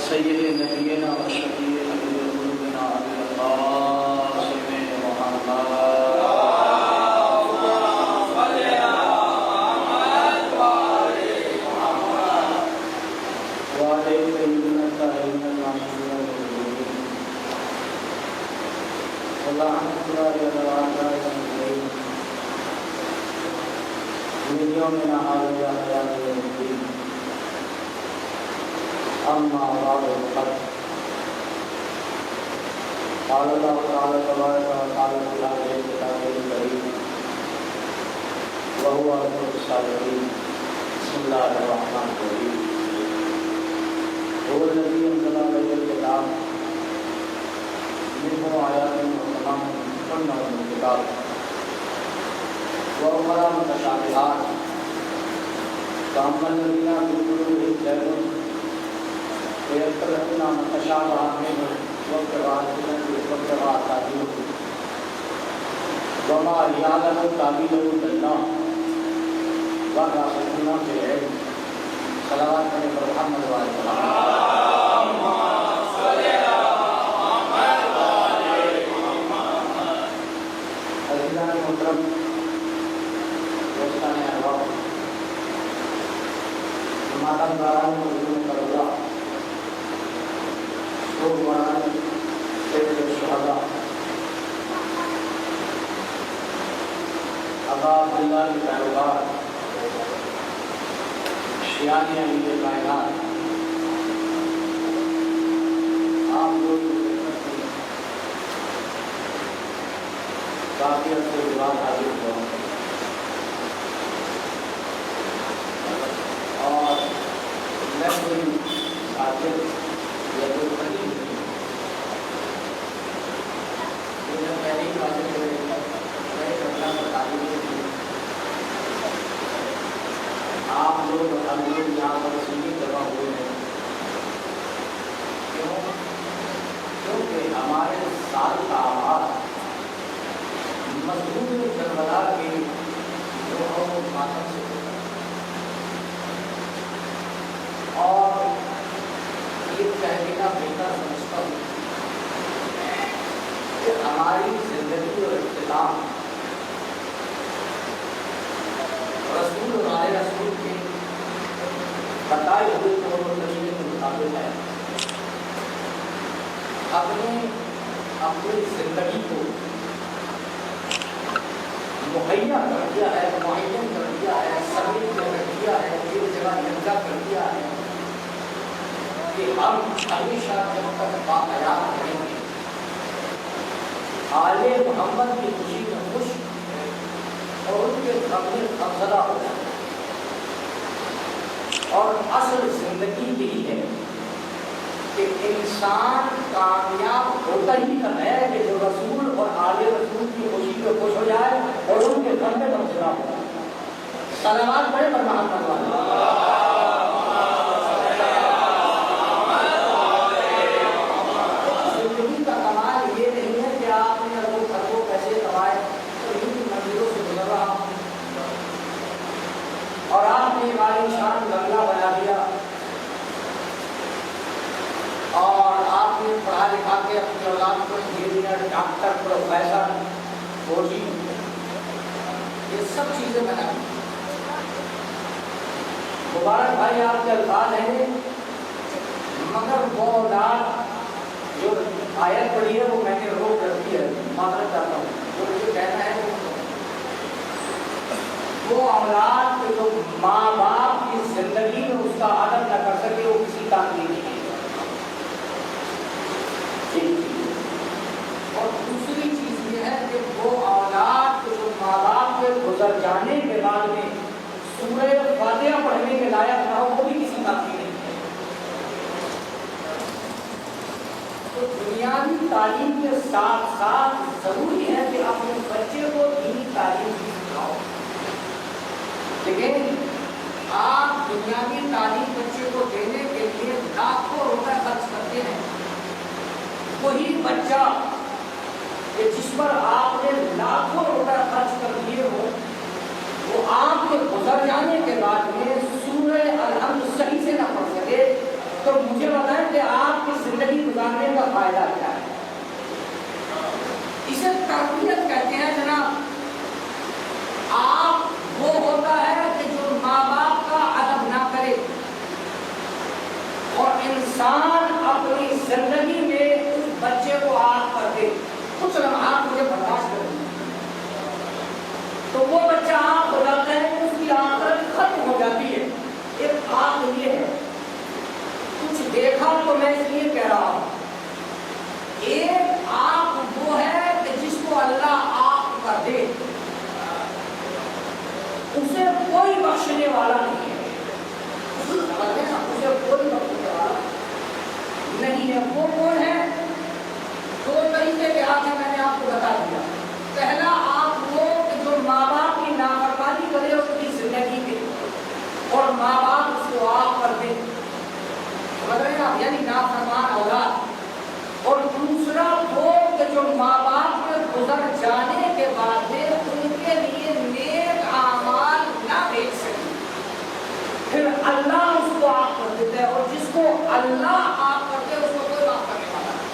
سید نبینا و شفیع قلوبنا ابی القاسم محمد أما بعد فقد قال الله تعالى تبارك وتعالى في هذه الكتاب الكريم وهو أصدق الصادقين بسم الله الرحمن الرحيم هو الذي أنزل عليك الكتاب منه آيات محكمات هن أم الكتاب وأخرى متشابهات فأما الذين في قلوبهم زيغ ويتبعون ما تشابه منه وابتغاء تأويله وما يعلم تأويله إلا الله والراسخون في العلم صلوات على محمد وعلى عزیزان محترم دوستان احباب ہمارا دوران علوم کربلا سید الشہداء ابا عبداللہ کے پیروکار شیعان امیر کائنات آپ لوگ کافی عرصے کے بعد حاضر ہوا اور میں کوئی ساتھ یا کوئی خرید پہلی باتیں آپ لوگ ہم لوگ یہاں پر سنگی جمع ہوئے ہیں کیونکہ ہمارے سال کا آغاز مظلوم کربلا کے لوگوں ماتم سے اور یہ کہہ دینا بہتر سمجھتا ہوں کہ ہماری زندگی اور اختتام رسول اور آل رسول کے بتائے ہوئے طور و طریقے کے مطابق ہے. اپنی زندگی کو مہیا کر دیا ہے، معین کر دیا ہے، سبھی کر دیا ہے، ایک جگہ یکجا کر دیا ہے کہ ہم ہمیشہ جب تک باحیات رہیں گے آل محمد کی خوشی میں خوش اور ان کے غم میں غمزدہ ہو جائیں. اور اصل زندگی یہی ہے کہ انسان کامیاب ہوتا ہی کا ہے کہ جو رسول اور آل رسول کی خوشی میں خوش ہو جائے اور ان کے غم میں غمزدہ ہو جائے. صلوات پڑھے پر محمد والے. زندگی کا کمال یہ نہیں ہے کہ آپ نے اربوں خربوں پیسے کمائے اور ان منزلوں سے گزر رہا ہوں اور آپ نے ایک عالی شان بنگلہ بنا دیا اور آپ نے پڑھا لکھا کے اپنی اولاد کو انجینئر، ڈاکٹر، پروفیسر، فوجی، یہ سب چیزیں بنا دی. مبارک بھائی آپ کے الفاظ ہیں مگر وہ اولاد جو آیت پڑھی ہے وہ میں نے روک رکھی ہے، معذرت چاہتا ہوں جو مجھے کہنا ہے وہ اولاد جو ماں باپ کی زندگی میں اس کا عادت نہ کر سکے وہ کسی کام کی نہیں ہے. اور دوسری چیز یہ ہے کہ وہ اولاد جو ماں باپ کے گزر جانے کے بعد میں سورہ فاتحہ پڑھنے کے لائق نہ ہو وہ بھی کسی کام کی نہیں ہے. تو دنیاوی تعلیم کے ساتھ ساتھ ضروری ہے کہ اپنے بچے کو دینی تعلیم بھی سکھاؤ. لیکن آپ دنیاوی تعلیم بچے کو دینے کے لیے لاکھوں روپے خرچ کرتے ہیں. وہی بچہ کہ جس پر آپ نے لاکھوں روپے خرچ کر دیے ہو وہ آپ کے گزر جانے کے بعد میں سورہ الحمد صحیح سے نہ پڑھ سکے تو مجھے بتائیں کہ آپ کی زندگی گزارنے کا فائدہ کیا ہے؟ اسے تربیت کہتے ہیں جناب۔ آپ وہ ہوتا ہے کہ جو ماں باپ کا ادب نہ کرے اور انسان اپنی زندگی میں اس بچے کو آگ کر دے، کچھ لمحات مجھے برداشت کریں، تو وہ بچہ آگ ہو جاتا ہے، اس کی آخرت ختم ہو جاتی ہے۔ ایک آگ یہ ہے، کچھ دیکھا تو میں اس لیے کہہ رہا ہوں، ایک آگ وہ ہے کہ جس کو اللہ آگ کر دے، اسے کوئی بخشنے والا نہیں ہے، اسے کوئی بخشنے والا نہیں ہے۔ وہ کون ہے؟ دو طریقے کے آگ ہیں، میں نے آپ کو بتا دیا۔ پہلا آگ وہ کہ جو ماں باپ کی نافرمانی کرے اس کی زندگی میں اور ماں باپ اس کو آگ کر دے، سمجھ رہے ہیں آپ، یعنی نافرمان اولاد۔ اور دوسرا وہ کہ جو ماں باپ کے گزر جانے کے بعد میں ان کے لیے نیک اعمال نہ بھیج سکے، پھر اللہ اس کو آگ کر دیتا ہے، اور جس کو اللہ آگ کرتے اس کو کوئی معاف کرنے والا نہیں۔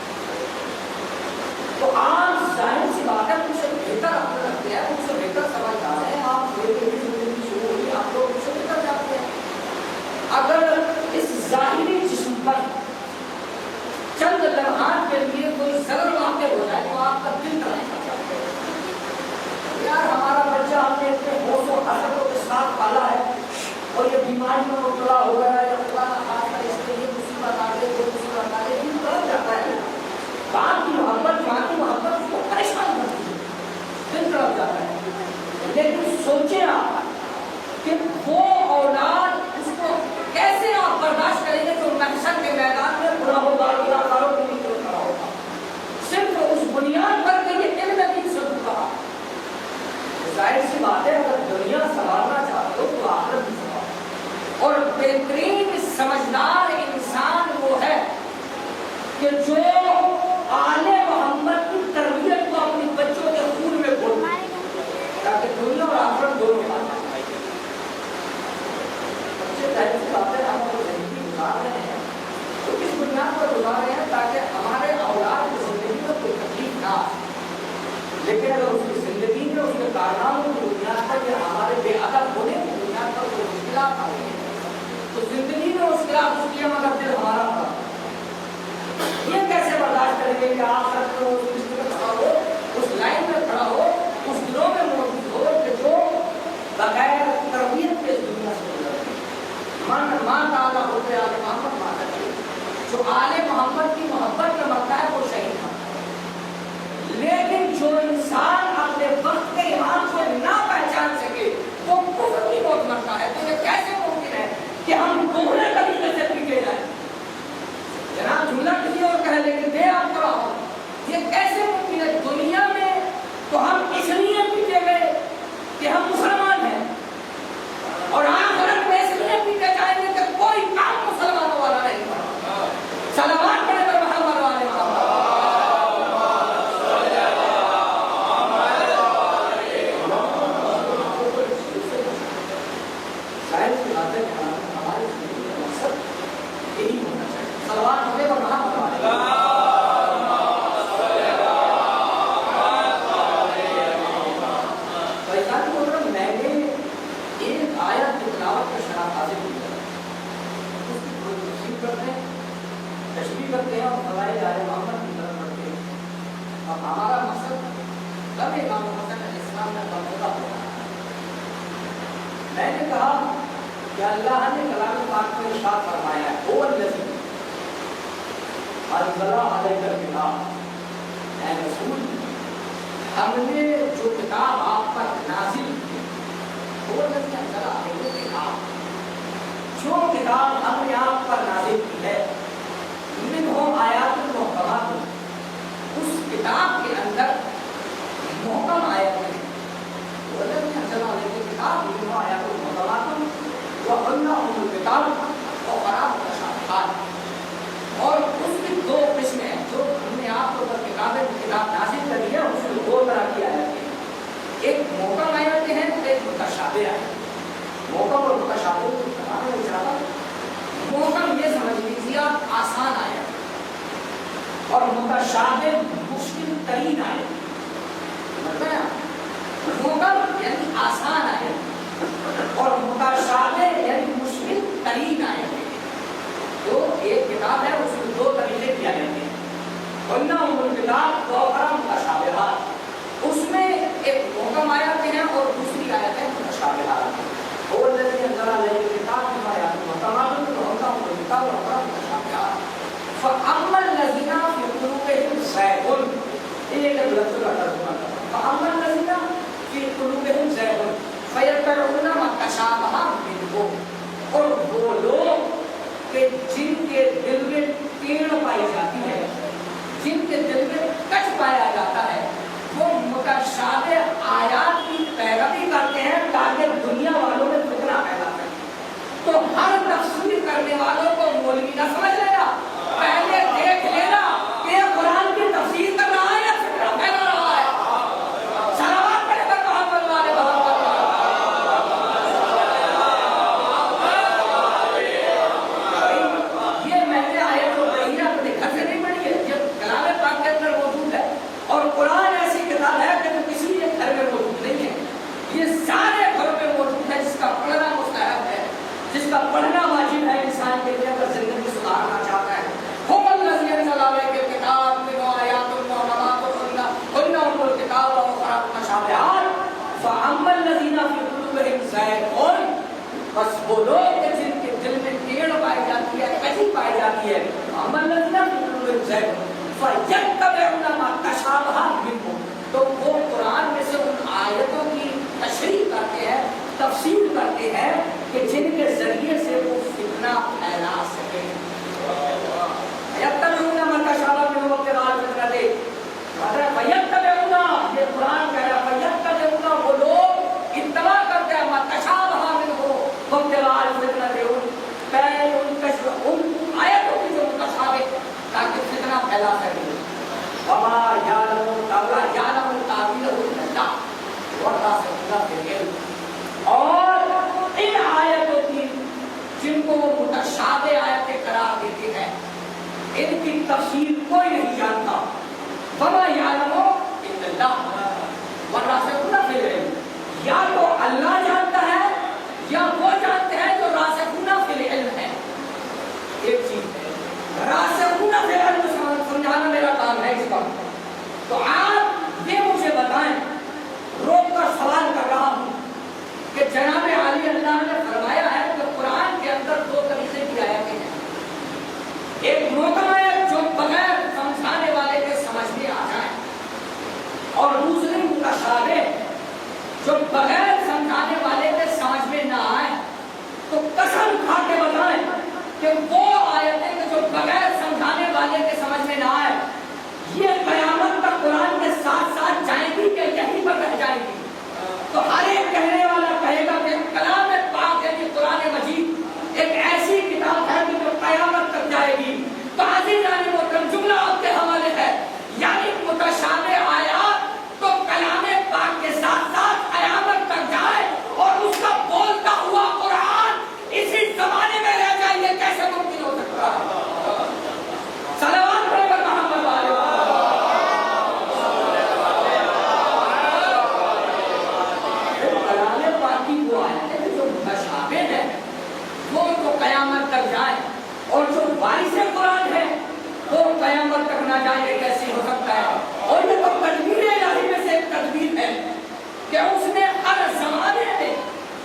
تو آپ ظاہر سی بات ہے، مجھ سے بہتر آپ رکھتے ہیں، مجھ سے بہتر سمجھ آ رہے ہیں، آپ زندگی شروع ہوئی، آپ لوگ مجھ سے بہتر جاتے ہیں۔ اگر اس ظاہری جسم پر چند لمحات کے لیے کوئی ضرر واقع ہو جائے تو آپ کا دل کرنا چاہتے ہیں، یار ہمارا بچہ ہم نے اتنے ہوش و حرکتوں کے ساتھ پالا ہے اور یہ بیماری میں مبتلا ہو گیا ہے، یا خدا نہ خاصہ اس کے لیے مصیبت آ گئی، کوئی مصیبت آ گئی، دل کر جاتا ہے۔ باپ کی محبت، ماں کی محبت اس کو پریشان کرتی ہے، دل کر جاتا ہے۔ لیکن سوچیں آپ کہ وہ اولاد اس کو کیسے آپ برداشت کریں گے جو محشر کے میدان میں گناہوں گاروں کے لیے کھڑا ہوگا، صرف اس بنیاد پر کہ یہ علم دین سے کہا۔ ظاہر سی بات ہے، اگر دنیا سنوارنا چاہتے ہو تو آخرت بھی سنوارو۔ اور بہترین سمجھدار انسان وہ ہے کہ جو آل محمد کی تربیت کو اپنے بچوں کے خون میں گھول دے، تاکہ دنیا اور آخرت دونوں پا جائیں۔ ظاہر سی بات ہے، ہم اپنی زندگی گزار رہے ہیں تو کس بنیاد پر گزار رہے ہیں؟ تاکہ ہمارے اولاد کی زندگی میں کوئی تکلیف نہ آئے۔ لیکن اگر اس کی زندگی میں اس کے کارناموں کی بنیاد پر یا ہمارے بے ادب ہونے کی بنیاد پر کوئی مشکلات آ رہی ہیں تو زندگی میں اس کے آپ اس لیے مگر دل ہمارا پڑا، یہ کیسے برداشت کریں گے کہ آپ سب کو اس رشتے میں کھڑا ہو، اس لائن میں کھڑا ہو، اس دنوں میں موجود ہو کہ جو بغیر تربیت کے اس دنیا سے گزرتے ہیں۔ ماں تعالیٰ ہوتے آل محمد ماں کرتے، جو آل محمد کی محبت میں مرتا ہے وہ شہید ہوتا ہے۔ لیکن جو انسان اپنے وقت کے امام کو نہ پہچان سکے وہ کفر کی موت مرتا ہے۔ تو یہ کیسے ممکن ہے کہ ہم دوہرے طریقے سے پیٹے جائیں؟ جناب جملہ کسی اور کہہ لیکن دے آپ کو رہا، یہ کیسے ممکن ہے؟ دنیا میں تو ہم اس لیے پیٹے گئے کہ ہم مسلمان ہیں، اور آخرت میں اس لیے پیٹے جائیں گے کہ کوئی کام مسلمانوں والا نہیں کرا۔ صلوات پڑھے پر محمد والے ہمارے مقصد یہی ہونا چاہیے، صلوات پڑھے پر محمد والے۔ تشریح کرتے ہیں اور فضائل آل محمد کی طرف بڑھتے ہیں۔ اب ہمارا مقصد کب امام حسن علیہ السلام نے بندہ ہونا ہے۔ میں نے کہا کہ اللہ نے کلام پاک میں ارشاد فرمایا ہے، هو الذی انزل علیک الکتاب، اے رسول ہم نے جو کتاب آپ پر نازل کی، هو الذی انزل علیک الکتاب، جو کتاب ہم نے آپ پر نازل کی ہے، منہم آیات محکمات، اس کتاب کے اندر محکم آیات ہیں، وَالَّذِينَ أَنزَلَ عَلَيْكَ الْكِتَابَ مِنْهُ آیَاتٌ مُحْکَمَاتٌ وَأُخَرَّ مُتَشَابِهَاتٌ، اور اس کی دو قسمیں ہیں، جو ہم نے آپ کو کتاب نازل کری ہے اس میں دو طرح کی آیتیں ہیں، ایک محکم آیتیں ہیں، ایک متشابہ آیتیں۔ محکم اور متشابہ محکم یہ سمجھ لیجیے اور متشابہ مشکل ترین آیت. محکم یعنی آسان آیت اور متشابہ یعنی مشکل ترین آیت. تو ایک کتاب ہے اس میں دو طریقے کیا جاتے ہیں. کتاب متشابہات, اس میں ایک محکم آیات ہیں اور دوسری آیت ہے متشابہات. وہ الذی انزل علیہ الکتاب بما آیات محکمات وہدى للمتقین وأخرى متشابہات. فأما الذین فی قلوبہم زیغ, ایک لفظ کا ترجمہ کریں. فأما الذین فی قلوبہم زیغ فیتبعون ما تشابہ منہ, اور وہ لوگ کہ جن کے دل میں ٹیڑھ پائی جاتی ہے, جن کے دل میں کچھ پایا جاتا ہے, وہ متشابہ آیات کی پیروی کرتے ہیں تاکہ دنیا والوں میں فتنہ پیدا کریں. تو ہر تفسیر کرنے والوں کو مولوی نہ سمجھ لینا, پہلے دیکھ لینا کہ قرآن کی تفسیر کر رہا ہے یا فتنہ پھیلا رہا ہے. صلوات پڑھے کر محمد والے محمد. یہ میں نے آیت کو پڑھی ہے, اپنے گھر سے نہیں پڑھی ہے, یہ کلام پاک کے اندر موجود ہے. اور قرآن ایسی کتاب ہے کہ کسی ایک گھر میں موجود نہیں ہے, یہ سارے گھروں میں موجود ہے. جس کا پڑھنا مستحب ہے, جس کا پڑھنا واجب ہے انسان کے لیے اگر زندگی سدھارنا چاہتا ہے. هُمُ الَّذِينَ أَنزَلَ عَلَيْكَ الْكِتَابَ مِنْهُ آيَاتٌ مُحْكَمَاتٌ هُنَّ أُمُّ الْكِتَابِ وَأُخَرَ مُتَشَابِهَاتٌ فَأَمَّا الَّذِينَ فِي قُلُوبِهِمْ زَيْغٌ, بس وہ لوگ کہ جن کے دل میں ٹیڑھ پائی جاتی ہے, کجی پائی جاتی ہے. فَأَمَّا الَّذِينَ فِي قُلُوبِهِمْ زَيْغٌ فَيَتَّبِعُونَ مَا تَشَابَهَ مِنْهُ, تو وہ قرآن میں سے ان آیتوں کی تشریح کرتے ہیں, تفسیر کرتے ہیں کہ جن کے ذریعے سے وہ فتنہ پھیلا سکے. یتبعون ما تشابہ منہ ابتغاء الفتنۃ, مطلب یتبعون, یہ قرآن کہہ رہا ہے یتبعون, وہ لوگ اتباع کرتے ہیں ما تشابہ منہ ابتغاء الفتنۃ, ان آیتوں کی جو متشابہ تاکہ فتنہ پھیلا سکے. وما یعلم تاویلہ الا اللہ والراسخون فی العلم, اور ان آیتوں کی جن کو وہ متشابہ آیتیں قرار دیتے ہیں ان کی تفسیر کوئی نہیں جانتا. وما یعلم الا اللہ والراسخون فی العلم, یا تو اللہ جانتا ہے یا وہ جانتے ہیں جو راسخون فی العلم ہے. ایک چیز ہے, راسخون فی العلم سمجھانا میرا کام ہے اس کا. تو آپ یہ مجھے بتائیں, روک کر سوال کر رہا ہوں کہ جناب عالی اللہ نے فرمایا ہے کہ قرآن کے اندر دو طریقے کی آیتیں ہیں. ایک محکم آیت جو بغیر سمجھانے والے کے سمجھ میں آ جائے, اور دوسری متشابہ جو بغیر سمجھانے والے کے سمجھ میں نہ آئے. تو قسم کھا کے بتائیں کہ وہ آیتیں جو بغیر سمجھانے والے کے سمجھ میں نہ آئے, یہ قیامت تک قرآن کے ساتھ ساتھ جائیں گی کہ یہیں پر رہ جائیں گی. تو ہر ایک کہنے والا کہے گا کہ کلام پاک یعنی قرآن مجید ایک ایسی کتاب ہے جو قیامت تک جائے گی. تو عزیزان محترم, جملہ آپ کے حوالے ہے, یعنی متشابہ آیات تو کلام پاک کے ساتھ ساتھ قیامت تک جائے اور اس کا بولتا ہوا قرآن اسی زمانے میں رہ جائے, یہ کیسے ممکن ہو سکتا ہے؟ صلوات پڑھ کر محمد والے. کلام پاک کی وہ آیت ہے جو متشابہ ہے وہ تو قیامت تک جائے, اور جو وارث قرآن ہے وہ قیامت تک نہ جائے, یہ کیسے ہو سکتا ہے؟ اور یہ تو تدبیر الہی میں سے ایک تدبیر ہے کہ اس نے ہر زمانے میں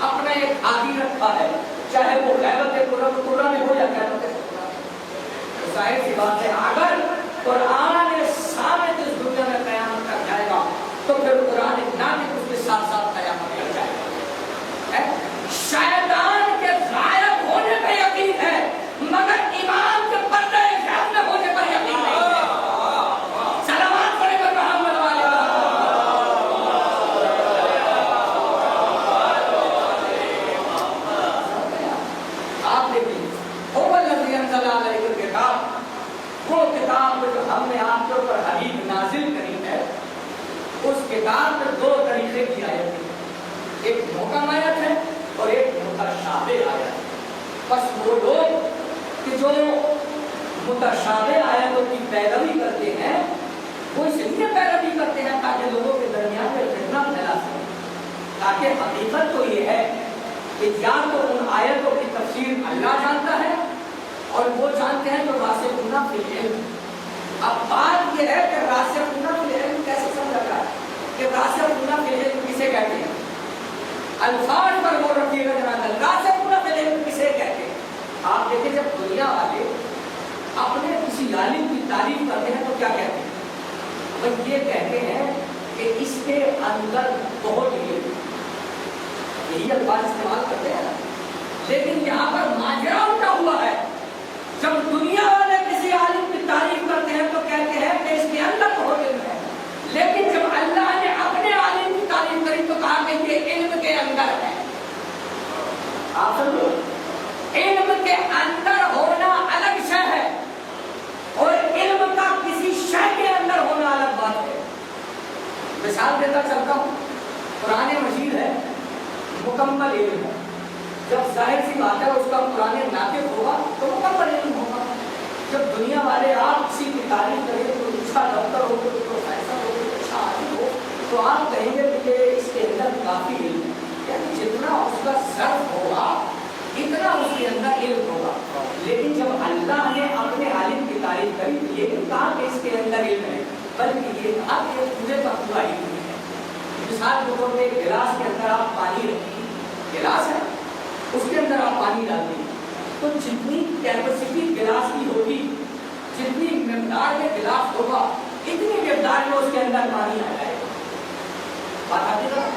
اپنا ایک عادی رکھا ہے, چاہے وہ غیبت قرآن ہو یا غیبت قرآن. ظاہر سی بات ہے, اگر قرآن ثابت اس دنیا میں قیامت تک جائے گا تو پھر قرآن ناطق اس کے ساتھ ساتھ قیامت تک جائے گا. شیطان کے غائب ہونے پہ یقین ہے, مگر امام کے پردے غیب میں ہونے پر یقین نہیں ہے. صلوات پڑھے کر محمد والے. آپ دیکھیں, هو الذی انزل علیک الکتاب, وہ کتاب جو ہم نے آپ کے اوپر حبیب نازل کری ہے, اس کتاب میں دو طریقے کی آیت ہے, ایک محکم آیت ہے اور ایک متشابہ آیت. بس وہ لوگ کہ جو متشابہ آیتوں کی پیروی کرتے ہیں وہ اس لیے پیروی کرتے ہیں تاکہ لوگوں کے درمیان میں فتنہ پھیلا سکے. تاکہ حقیقت تو یہ ہے کہ یا تو ان آیتوں کی تفسیر اللہ جانتا ہے اور وہ جانتے ہیں جو راسخون فی العلم. اب بات یہ ہے کہ راسخون فی العلم کیسے سمجھا جائے کہ راسخون فی العلم کسے کہتے ہیں؟ الفاظ پر غور رکھیے گا جناب. راسخون فی العلم کسے کہتے ہیں؟ آپ دیکھیں جب دنیا والے اپنے کسی عالم کی تعریف کرتے ہیں تو کیا کہتے ہیں؟ وہ یہ کہتے ہیں کہ اس کے اندر بہت علم. یہی الفاظ استعمال کرتے ہیں. لیکن یہاں پر ماجرا الٹا ہوا ہے. جب دنیا والے کسی عالم کی تعریف کرتے ہیں تو کہتے ہیں کہ اس کے اندر بہت علم ہے. لیکن جب اللہ نے اپنے عالم کی تعریف کری تو کہا کہ یہ علم کے اندر ہے. آپ سمجھو علم کے اندر ہونا الگ شے ہے اور علم کا کسی شے کے اندر ہونا الگ بات ہے. مثال دیتا چلتا ہوں. قرآن مجید ہے مکمل علم ہے. جب ظاہر سی بات ہے اس کا قرآن ناطق ہوگا تو مکمل علم ہوگا. جب دنیا والے آپ کسی کی تعریف کریں تو اچھا ڈاکٹر ہو تو پروفیسر ہو تو اچھا عالم ہو تو آپ کہیں گے کہ اس کے اندر کافی علم ہے. یعنی جتنا اس کا ظرف ہوگا اتنا اس کے اندر علم ہوگا. لیکن جب اللہ نے اپنے عالم کی تعریف کری یہ نہیں کہا کہ اس کے اندر علم ہے بلکہ یہ کہا کہ پورے کا پورا علم ہے. مثال کے طور پہ گلاس کے اندر آپ پانی رکھیں. گلاس ہے اس کے اندر آپ پانی ڈالتے ہیں تو جتنی کیپیسٹی گلاس کی ہوگی جتنی مقدار میں گلاس ہوگا اتنی مقدار میں اس کے اندر پانی آ جائے گا.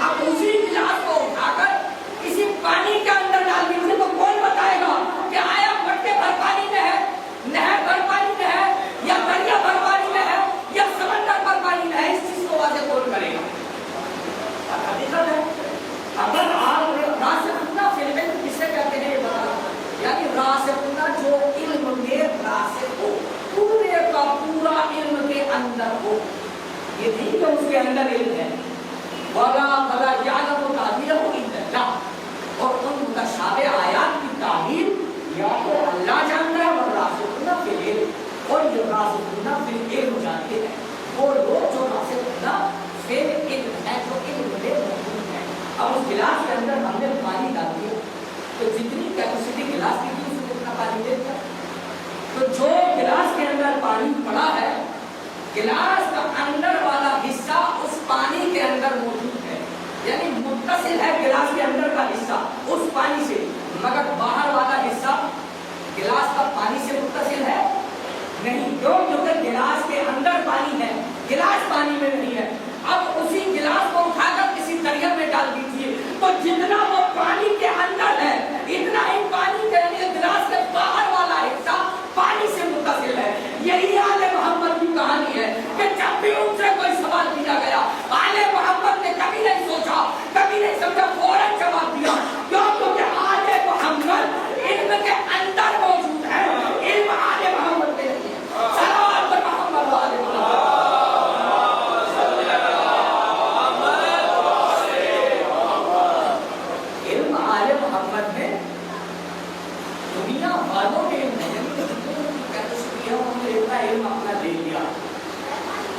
اب اسی گلاس کو اٹھا کر کسی پانی کے اندر ڈال دیجیے تو کون بتائے گا کہ آیا مٹکے بھر پانی میں ہے, نہر بھر پانی میں ہے, یا دریا بھر پانی میں ہے, یا سمندر بھر پانی میں ہے؟ اس چیز کو واضح کون کرے گا؟ حقیقت ہے. اگر آپ راسخون فی العلم کسے کہتے ہیں یہ بتا, یعنی راسخون جو علم میں راسخ ہو, پورے کا پورا علم کے اندر ہو. یہ نہیں کہ اس کے اندر علم ہے. وَلَا يَعْلَمُ تَعْوِيلَهُ إِلَّا اللَّهُ. اور ان متشابہ آیات کی تعبیر یا تو اللہ جانتا ہے اور راسخون فی العلم, اور جو راسخون فی العلم جانتے ہیں وہ لوگ جو راسخون فی العلم ہے, جو علم میں موجود ہے. اب اس گلاس کے اندر ہم نے پانی ڈال دیا تو جتنی کیپیسٹی گلاس کی تھی اس میں اتنا پانی دے دیا. تو جو گلاس کے اندر پانی پڑا ہے گلاس کا اندر والا حصہ اس پانی کے اندر موجود ہے, یعنی متصل ہے گلاس کے اندر کا حصہ اس پانی سے, مگر باہر والا حصہ گلاس کا پانی سے متصل ہے نہیں. کیوں؟ کیونکہ گلاس کے اندر پانی ہے, گلاس پانی میں نہیں ہے. اب اسی گلاس کو اٹھا کر کسی دریا میں ڈال دیجیے تو جتنا وہ پانی کے اندر ہے اتنا ہی پانی کے لیے گلاس کے باہر والا حصہ پانی سے متصل ہے. یہی آل محمد کی کہانی ہے کہ جب بھی ان سے کوئی سوال کیا گیا آل محمد نے کبھی نہیں سوچا, کبھی نہیں سمجھا, فوراً جواب دیا. کیوں؟ کیونکہ آل محمد علم کے اندر موجود ہے, علم آل محمد میں نہیں ہے. صلوات پر محمد آل محمد. علم آل محمد میں دنیا والوں کے اتنا علم اپنا دے لیا,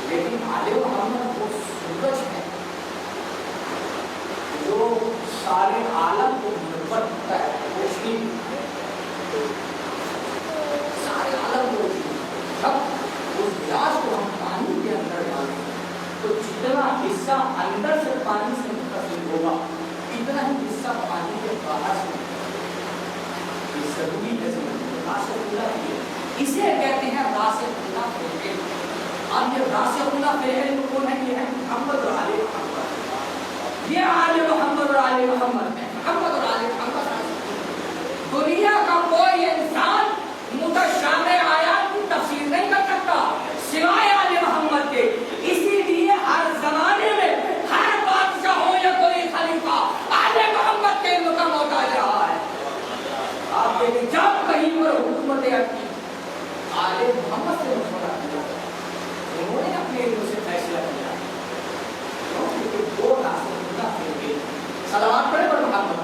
لیکن آل محمد وہ سورج ہے جو سارے عالم کو منور کرتا ہے, روشنی سارے عالم کو روشنی. جب اس گلاس کو ہم پانی کے اندر ڈالیں تو جتنا حصہ اندر سے پانی سے متصل ہوگا اتنا ہی حصہ پانی کے باہر سے. یہ ضروری ہے اسے کہتے ہیں راسخون فی العلم. اب یہ راسخون فی العلم کون ہے؟ یہ ہے محمد اور آل محمد. یہ آل محمد اور آل محمد ہے. محمد اور آل محمد. دنیا کا کوئی انسان متشابہ آیات کی تفسیر نہیں کر سکتا سوائے آل محمد کے. اسی لیے ہر زمانے میں ہر بادشاہ ہو یا کوئی خلیفہ آل محمد کے علم کا محتاج رہا ہے. آپ دیکھیں جب کہیں پر حکومت آتی آل محمد سے مشورہ کیا, انہوں نے اپنے علم سے فیصلہ کیا. کیونکہ وہ راسخون فی العلم. صلوات پڑھیں پر محمد.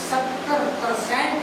70%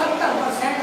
70%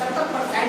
70%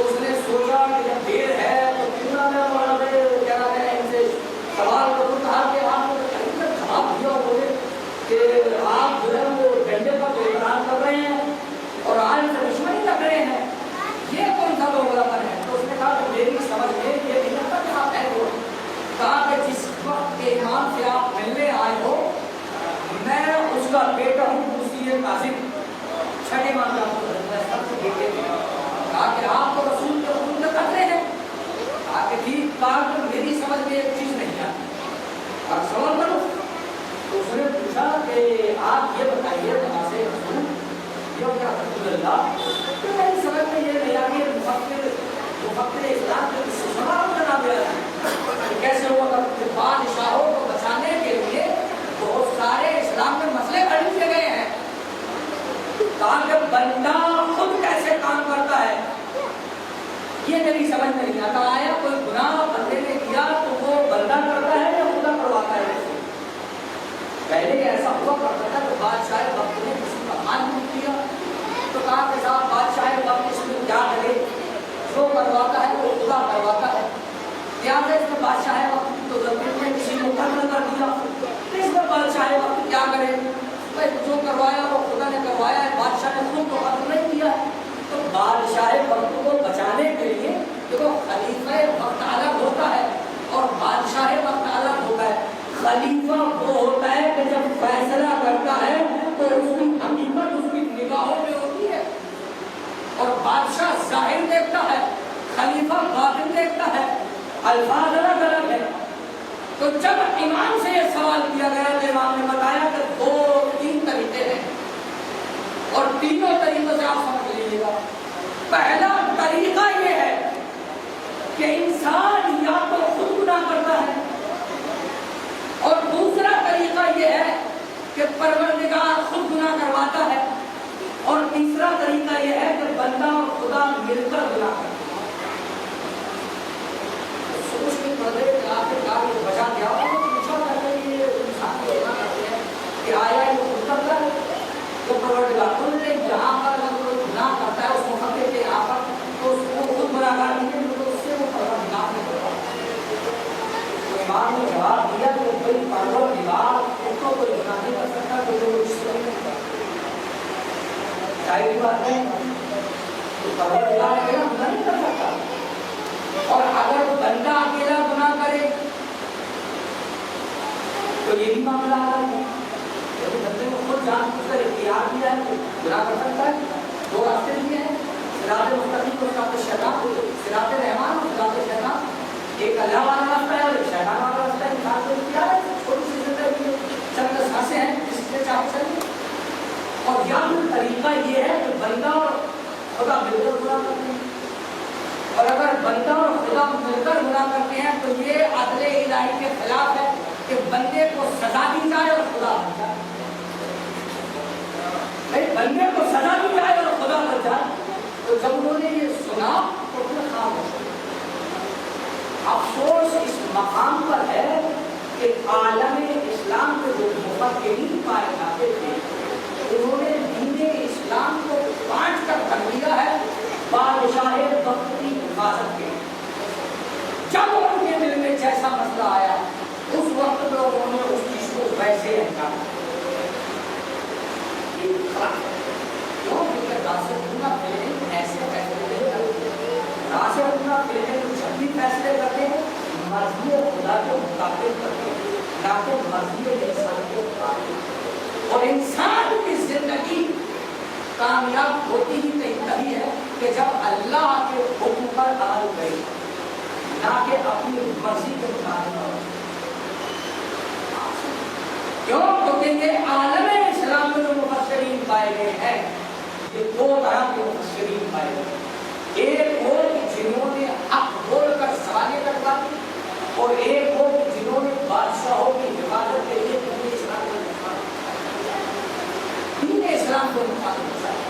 تو اس نے سوچا کہ جب دیر ہے تو کیوں نہ میں وہاں پہ کیا نام ہے ان سے سوال کروں. کہا کہ آپ نے جواب دیا بولے کہ آپ جو ہے وہ ڈنڈے کا تو اعلان کر رہے ہیں اور آج سے دشمنی لگ رہے ہیں, یہ کون سا دوغلا پن ہے؟ تو اس نے کہا کہ میری سمجھ میں یہ نہیں لگتا کہ آپ ایسے ہو. کہا کہ جس وقت کے امام سے آپ ملنے آئے ہو میں اس کا بیٹا ہوں, اسی کاظم چھٹے مان کا سب سے بیٹے تھے. کہا کہ آپ تو رسول کے حکم میں کرتے ہیں. کہا کہ ٹھیک, کہا کہ میری سمجھ میں ایک چیز نہیں آتی, آپ سوال کرو. تو اس نے پوچھا کہ آپ یہ بتائیے نماز رسول یہ کیا رسول اللہ کہ میری سمجھ میں یہ نہیں آتی مفکر اسلام کے سوال کا نام لیا کیسے ہوا کہ بادشاہوں کو بچانے کے لیے بہت سارے اسلام میں مسئلے کھڑے کیے گئے ہیں. کہا کہ بندہ خود کیسے کام کرتا ہے یہ میری سمجھ میں نہیں آتا. آیا کوئی گناہ بندے نے کیا تو وہ بندہ کرتا ہے یا خدا کرواتا ہے؟ پہلے ایسا ہوا کرتا تھا کہ بادشاہ وقت نے کسی کا مان نہیں کیا تو کہا کہ صاحب بادشاہ وقت اس میں کیا کرے, جو کرواتا ہے وہ خدا کرواتا ہے. یاد ہے اس میں بادشاہ وقت کی تو ضرورت ہے, کسی نے قتل کر دیا اس میں بادشاہ وقت کیا کرے, جو کروایا وہ خدا نے کروایا ہے, بادشاہ نے خود تو قتل نہیں کیا ہے. تو بادشاہ وقت کو بچانے کے لیے دیکھو خلیفہ وقت الگ ہوتا ہے اور بادشاہ وقت الگ ہوتا ہے. خلیفہ وہ ہوتا ہے کہ جب فیصلہ کرتا ہے تو اس کی حقیقت اس کی نگاہوں میں ہوتی ہے اور بادشاہ ظاہر دیکھتا ہے, خلیفہ باطن دیکھتا ہے, الفاظ الگ الگ ہے. تو جب امام سے یہ سوال کیا گیا تو امام نے بتایا کہ 2-3 طریقے ہیں اور تینوں طریقوں سے آپ سمجھ لیجیے گا. پہلا طریقہ یہ ہے کہ انسان یا تو خود گناہ کرتا ہے اور دوسرا طریقہ یہ ہے کہ پروردگار خود گناہ کرواتا ہے اور تیسرا طریقہ یہ ہے کہ بندہ اور خدا مل کر گناہ کرتا ہے. سوچ کے پڑے آخرکار یہ بچا گیا اور پوچھا کرتے یہ انسان کو گناہ کرتے ہیں کہ آیا یہ خود کرتا ہے تو پروردگار خود نے جہاں پر اگر کوئی گناہ کرتا ہے اس مقدمے کے یہاں پر تو اس کو خود گناہ کر دیجیے تو اس سے وہ پروردگار نہیں کرتا. امام نے جواب دیا کہ کوئی پروردگار اس کو کوئی گناہ نہیں کر سکتا تو وہ اس کو نہیں کرتا. ظاہر بات ہے پروردگار اکیلا گناہ نہیں کر سکتا اور اگر بندہ اکیلا گناہ کرے تو یہ بھی معاملہ الگ ہے. بندے کو خود جان بوجھ کر اختیار دیا ہے گناہ کر سکتا ہے. 2 راستے دیے ہیں, صراط مستقیم اور صراط شیطان, صراط رحمان اور صراط شیطان. ایک اللہ والا راستہ ہے اور ایک شیطان والا راستہ ہے. انسان کو کیا ہے چھوٹی سی زندگی میں چند سانسیں ہیں جس سے چاہے چلیے. اور یا پھر طریقہ یہ ہے کہ بندہ اور خدا مل کر گناہ کرتے ہیں اور اگر بندہ اور خدا مل کر گناہ کرتے ہیں تو یہ عدل الہی کے خلاف ہے کہ بندے کو سزا دی جائے اور خدا بن جائے. بندے کو سزا دی جائے اور خدا بن جائے. تو جب انہوں نے یہ سنا تو پھر خام ہو گئے. افسوس اس مقام پر ہے کہ عالم اسلام کے جو مفکرین پائے جاتے تھے انہوں نے دین اسلام کو بانٹ کر کر دیا ہے بادشاہ وقت کی حفاظت کے. جب ان کے دل میں جیسا مسئلہ آیا اس وقت لوگوں نے اس چیز کو ویسے انجام ایسے جب بھی فیصلے کرتے ہیں مرضی خدا کے مطابق کرتے ہیں نہ کہ مرضی انسان کے مطابق. اور انسان کی زندگی کامیاب ہوتی ہی تبھی ہے کہ جب اللہ کے حکم پر عمل کرے نہ کہ اپنی مرضی کے مطابق. کیوں؟ کیونکہ یہ عالم اسلام میں جو مفسرین پائے گئے ہیں یہ 2 طرح کے مفسرین پائے گئے. ایک وہ جنہوں نے حق بول کر سوالے کروا دی اور ایک وہ جنہوں نے بادشاہوں کی حفاظت کے لیے دین اسلام کو نقصان پہنچایا.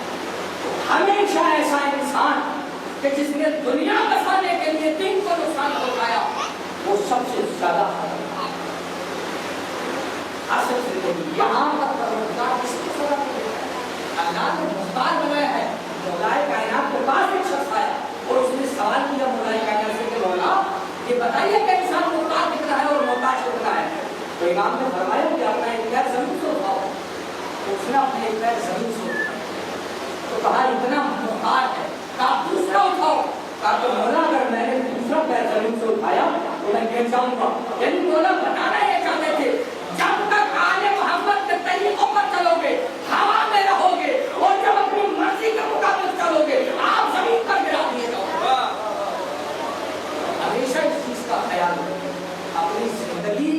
ہمیشہ ایسا انسان کہ جس نے دنیا بسانے کے لیے دین کو نقصان پہنچایا وہ سب سے زیادہ اصل زندگی یہاں پر پروردگار کس کو سزا دے دیتا ہے. اللہ نے مختار بنایا ہے. مولا کائنات کے پاس ایک شخص آیا اور اس نے امام نے فرمایا کہ اپنا ایک پیر زمین سے اٹھاؤ. اس نے اپنے ایک پیر زمین سے اٹھایا تو کہا اتنا محتاج ہے, کہا دوسرا اٹھاؤ. کہا تو مولا اگر میں نے دوسرا پیر زمین سے اٹھایا تو میں گر جاؤں گا. یعنی مولا بتانا یہ چاہتے تھے جب تک آل محمد کے طریقوں پر چلو گے ہوا میں رہو گے, اور جب اپنی مرضی کے مطابق چلو گے آپ زمین پر گرا دیے جاؤ گے. ہمیشہ اس چیز کا خیال رکھیں, اپنی زندگی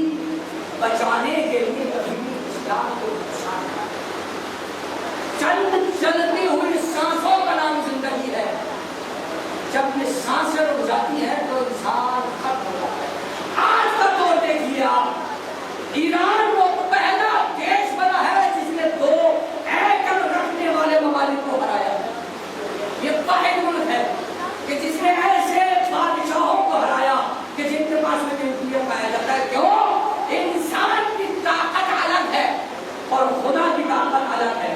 بچانے کے لیے کبھی بھی اسلام کو نقصان نہ کریں. چلتی ہوئی سانسوں کا نام زندگی ہے. جب یہ سانسیں رک جاتی ہیں تو انسان ختم ہو جاتا ہے. آج کا دور دیکھیے آپ, ایران وہ پہلا دیش بنا ہے جس نے 2 ایٹم رکھنے والے ممالک کو ہرایا. یہ واحد ملک ہے کہ جس نے ایسے بادشاہوں کو ہرایا کہ جن کے پاس میں نیوکلیر پایا جاتا ہے. کیوں؟ انسان کی طاقت الگ ہے اور خدا کی طاقت الگ ہے.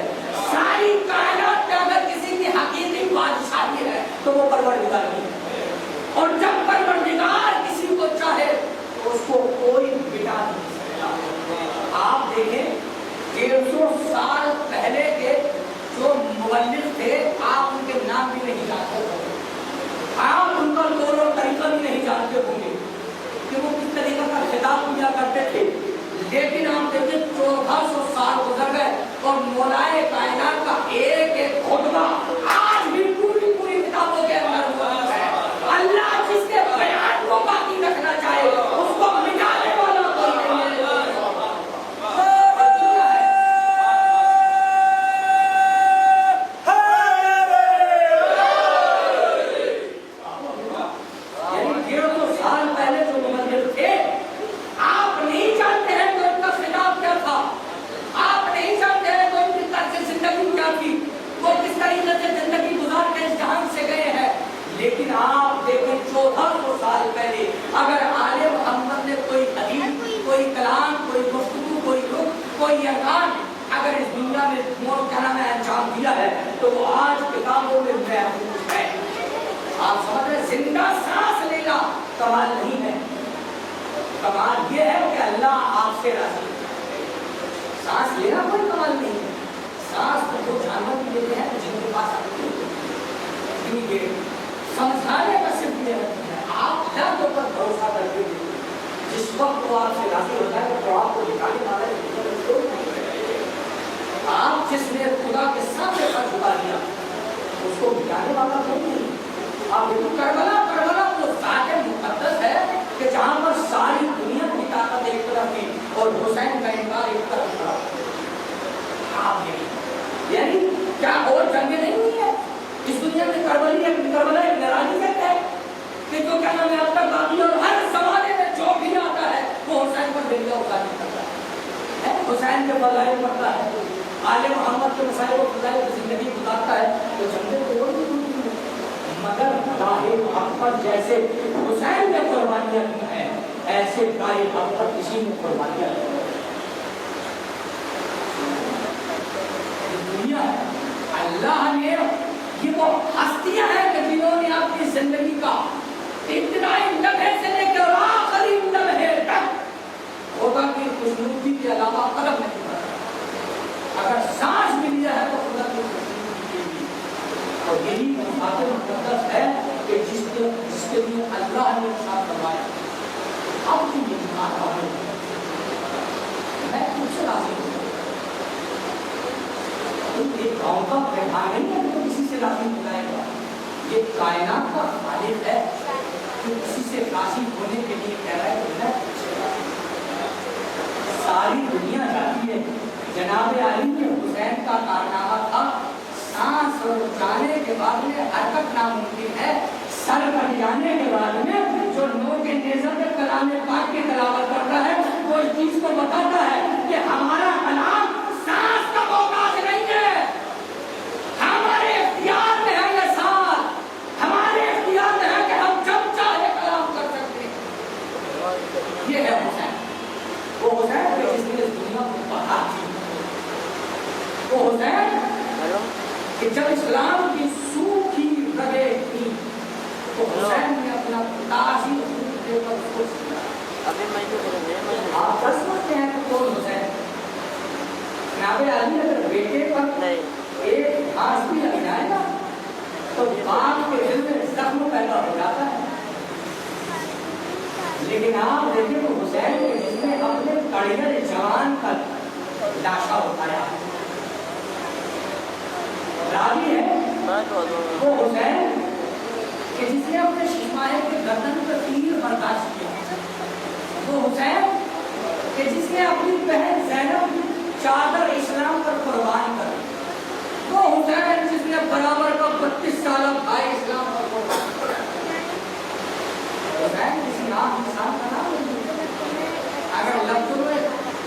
ساری کائنات میں اگر کسی کی حقیقی بادشاہی ہے تو وہ پروردگار کی ہے, اور جب پروردگار کسی کو چاہے تو اس کو کوئی مٹا نہیں سکتا. آپ دیکھیں 150 سال پہلے کے جو مبلغ تھے آپ ان کے نام بھی نہیں جانتے ہوں گے, آپ ان کا طور اور طریقہ بھی نہیں جانتے ہوں گے کہ وہ کس طریقے کا خطاب کیا کرتے تھے. لیکن آپ دیکھیں 1400 سال گزر گئے اور مولائے کائنات کا ایک ایک خطبہ آج بھی پوری کتابوں کے اندر موجود ہے. اللہ جس کے بیان کو باقی رکھنا چاہے اس کو مٹانے والا کوئی نہیں ہے. لیکن آپ دیکھیں 1400 سال پہلے اگر آل محمد نے کوئی حدیث, کوئی کلام, کوئی گفتگو, کوئی رخ, کوئی ارکان اگر اس دنیا میں کیا نام ہے انجام دیا ہے تو وہ آج کتابوں میں محفوظ ہے. آپ سمجھ رہے, زندہ سانس لینا کمال نہیں ہے, کمال یہ ہے کہ اللہ آپ سے راضی ہے. سانس لینا کوئی کمال نہیں ہے. سانس تو جو جانور بھی لیتے ہیں جن کے پاس آتی ہے سمجھانے کا صرف یہ ہے آپ اللہ کے اوپر بھروسہ کر کے جس وقت وہ آپ سے راضی ہوتا ہے تو آپ کو نکالنے والا ہے. آپ جس نے خدا کے سامنے پر جھکا دیا اس کو مٹانے والا کوئی نہیں. آپ دیکھو کربلا وہ ذات مقدس ہے کہ جہاں پر ساری دنیا کی طاقت ایک طرف تھی اور حسین کا انکار ایک طرف تھا. آپ یعنی کیا اور جنگیں نہیں ہوئی ہیں اس دنیا میں؟ کربلا ایک نرانی ہے کہ جو کیا نام ہے اب تک باقی اور ہر زمانے میں جو بھی آتا ہے وہ حسین پر دل کا اٹھا نہیں کرتا ہے, حسین کے فضائل پڑھتا ہے, آل محمد کے مسائل و فضائل کی زندگی گزارتا ہے تو جنگیں کوئی نہیں ہوتی ہیں. مگر راہ حق پر جیسے حسین نے قربانیاں دی ہیں ایسے راہ حق پر کسی نے قربانیاں دی ہیں. دنیا ہے اللہ نے یہ وہ ہستیاں ہیں کہ جنہوں نے اپنی زندگی کا ابتدائی لمحے سے لے کے آخری لمحے تک خدا کی خوشنودی کے علاوہ قدم نہیں بڑھا. اگر سانس بھی لیا ہے تو خدا کی خوشنودی کے لیے. اور یہی بات مقدس ہے کہ جس کے لیے اللہ نے ارشاد فرمایا اب بھی یہ بات میں تجھ سے راضی ہوں. ایک گاؤں کا پردھان نہیں ہے تو کسی سے راضی ہو جائے گا. یہ کائنات کا خالق ہے جو کسی سے راضی ہونے کے لیے کہہ رہا ہے کہ میں تجھ سے راضی ہوں. ساری دنیا جاتی ہے. جناب علی کے حسین کا کارنامہ تھا سانس اور جانے کے بعد میں حرکت ناممکن ہے. سر کٹ جانے کے بعد میں جو نو کے نیزر کے کلام پاک کی تلاوت کرتا ہے وہ اس چیز کو بتاتا ہے کہ ہمارا کلام سانس کا محتاج نہیں ہے. ہمارے اختیار میں ہے یہ سانس, ہمارے اختیار میں ہے کہ ہم جب چاہے کلام کر سکتے ہیں. یہ ہے حسین. وہ حسین جس نے اس دنیا کو بتا دی. وہ حسین کہ جب اسلام کی سوکھی رگیں تھی تو حسین نے اپنا تاثیر دے کر اس کو سکھایا. آپ سمجھتے ہیں جناب علی اگر بیٹے پر ایک گھاس بھی لگ جائے نا تو باپ کے دل میں زخم پیدا ہو جاتا ہے. لیکن آپ دیکھیں تو حسین نے جس نے اپنے کڑیل جوان کا لاشا اٹھایا راوی ہے وہ حسین کہ جس نے اپنے ششمائے کے گردن پر تیر برداشت کیا، وہ حسین کہ جس نے اپنی بہن زینب کی چادر اسلام پر قربان کر دی، وہ حسین جس نے برابر کا 32 سالہ بھائی اسلام پر قربان کر دی. حسین کسی عام انسان کا نام نہیں. اگر لفظوں میں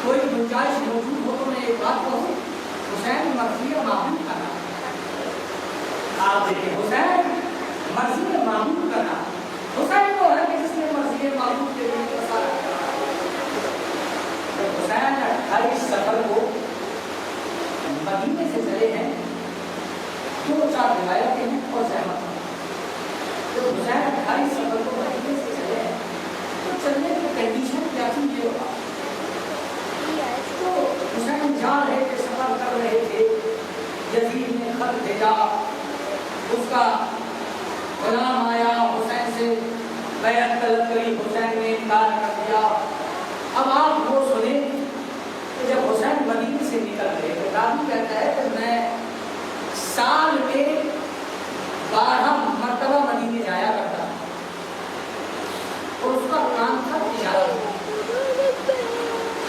کوئی گنجائش موجود ہو تو میں ایک بات کہوں، حسین مرضی معبود کا نام. آپ دیکھیں حسین مرضی معبود کا نام. حسین وہ ہے کہ جس نے مرضی معبود کے لیے فیصلہ کیا. حسین 28 سفر کو مدینے سے چلے ہیں، 2-4 روایتیں ہیں اور زحمت ہیں. تو حسین 28 سفر کو مدینے سے چلے ہیں تو چلنے کی کنڈیشن کیا تھی یہ ہوگا. تو حسین جا رہے تھے، سفر کر رہے تھے، یزید نے خط بھیجا، اس کا غلام آیا، حسین سے بیعت طلب کری، حسین نے انکار کر دیا. اب آپ وہ سنیں کہ جب حسین مدینے سے نکل گئے تو راوی کہتا ہے کہ میں سال میں 12 مرتبہ مدینے جایا کرتا اور اس کا کام تھا تجارت.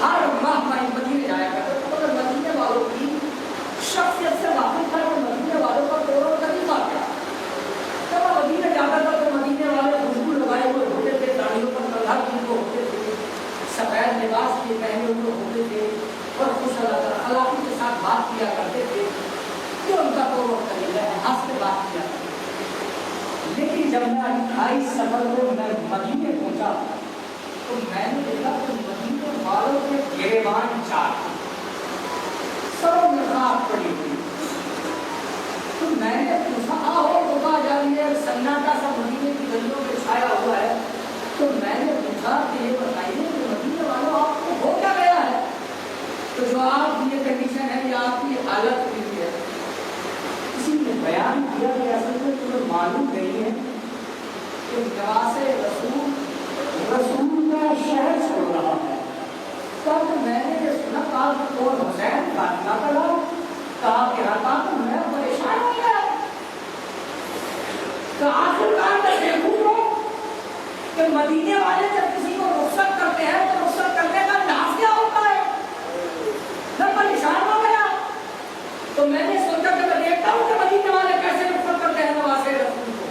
ہر ماہ میں مدینے جایا کرتا تھا، مگر مدینے والوں کی شخصیت سے واقف تھا کہ مدینے والوں کا طور و طریقہ کیا. جب میں مدینے جاتا تھا تو مدینے والے خوشبو لگائے ہوئے ہوتے تھے، داڑھیوں پر کلہا کیے ہوئے ہوتے تھے، سفید لباس کے پہنے ہوئے ہوتے تھے اور خوش اخلاقی کے ساتھ بات کیا کرتے تھے. یہ ان کا طور و طریقہ ہے، ہنس کے بات کیا. لیکن جب میں 28 سفر کو میں مدینے پہنچا تو میں نے دیکھا کہ مدینے والوں کے گریبان 4 سب میں خاک پڑی ہوئی. تو میں نے پوچھا آہو بتا جا رہی ہے، سناٹا سا مدینے کی گلیوں میں چھایا ہوا ہے. تو میں نے پوچھا کہ یہ بتائیے کہ مدینے والوں آپ کو ہو کیا گیا ہے. تو جو آپ کی یہ کنڈیشن ہے، یہ آپ کی حالت ہوئی ہے. کسی نے بیان کیا کہ اصل میں تمہیں معلوم نہیں ہے کہ نواز رسول کا شہر چھوڑ رہا ہے. تب میں نے یہ سنا، کہا کہ کون حسین فاطمہ کا لوگ، کہا کہ ہاں. تو میں پریشان ہو گیا کہ آخر کار میں دیکھوں گا کہ مدینے والے جب کسی کو رخصت کرتے ہیں تو رخصت کرنے کا انداز کیا ہوتا ہے. میں پریشان ہو گیا. تو میں نے سوچا کہ میں دیکھتا ہوں کہ مدینے والے کیسے رخصت کرتے ہیں نواز رسول کو.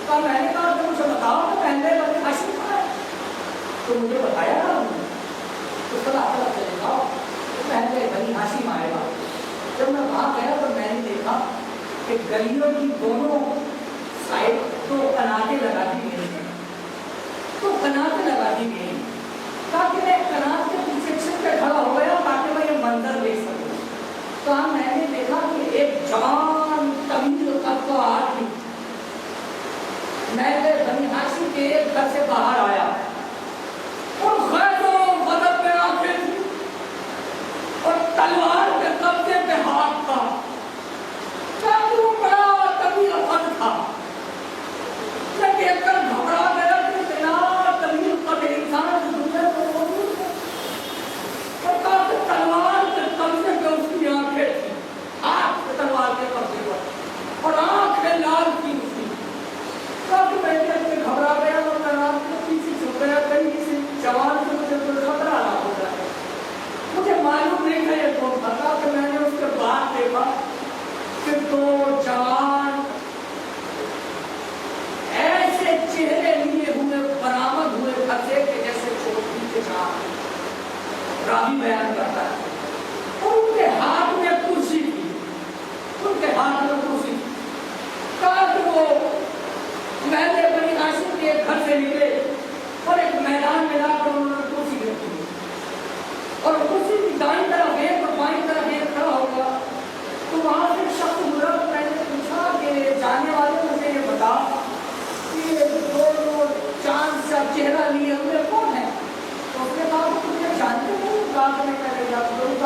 تو میں نے کہا کہ مجھے بتاؤ کہ پہلے بنی ہاشم کہاں ہے. تو مجھے بتایا تو صلاح چلے جاؤ پہلے بنی ہاشم آئے گا. جب میں وہاں گیا تو میں نے دیکھا کہ گلیوں کی دونوں سائڈ تو کناٹیں لگا دی گئی ہیں. تو کناٹیں لگا دی گئی تاکہ میں کناٹ کے پیچھے چھپ کے کھڑا ہو گیا تاکہ میں یہ منظر دیکھ سکوں. تو میں نے دیکھا کہ ایک جوان طویل قد کا آدمی میں بنی ہاشم کے ایک گھر سے باہر آیا اور غیظ و غضب میں آنکھیں تھی اور تلوار کے قبضے پہ ہاتھ تھا. وہ بڑا طویل قد تھا. میں دیکھ کر گھبرا گیا کہ اتنا طویل قد انسان دنیا کو موجود ہے. اور کہا کہ تلوار کے قبضے پہ اس کی آنکھیں تھی، ہاتھ تلوار کے قبضے پر اور آنکھیں لال تھی اس کی. کافی میں نے گھبرا گیا اور میں رات کو پیچھے چھپ گیا کہیں کسی جوان سے مجھے کوئی خطرہ نہ ہو جائے. مجھے معلوم نہیں تھا یہ کون تھا کہ میں نے اس کے بعد دیکھا کہ 2 جوان ایسے چہرے لیے ہوئے برآمد ہوئے گھر سے کہ جیسے چوٹی کے ساتھ راوی بیان کرتا ہے. اور ان کے ہاتھ میں کرسی تھی، ان کے ہاتھ میں کرسی تھی. کہا کہ وہ میں نے بنی ہاشم کے گھر سے نکلے اور ایک میدان میں لا کر انہوں نے کرسی رکھی اور کرسی کی دائیں طرف ایک اور بائیں طرف ایک کھڑا ہوگا. تو وہاں سے ایک شخص گزرا تو میں نے پوچھا کہ جانے والے مجھے یہ بتا کہ 2 چاند سا چہرہ لیے ہوئے کون ہے. تو اس نے کہا کہ تجھے جانتے ہو. کہا کہ میں پہلے جانتا ہوں.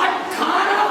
18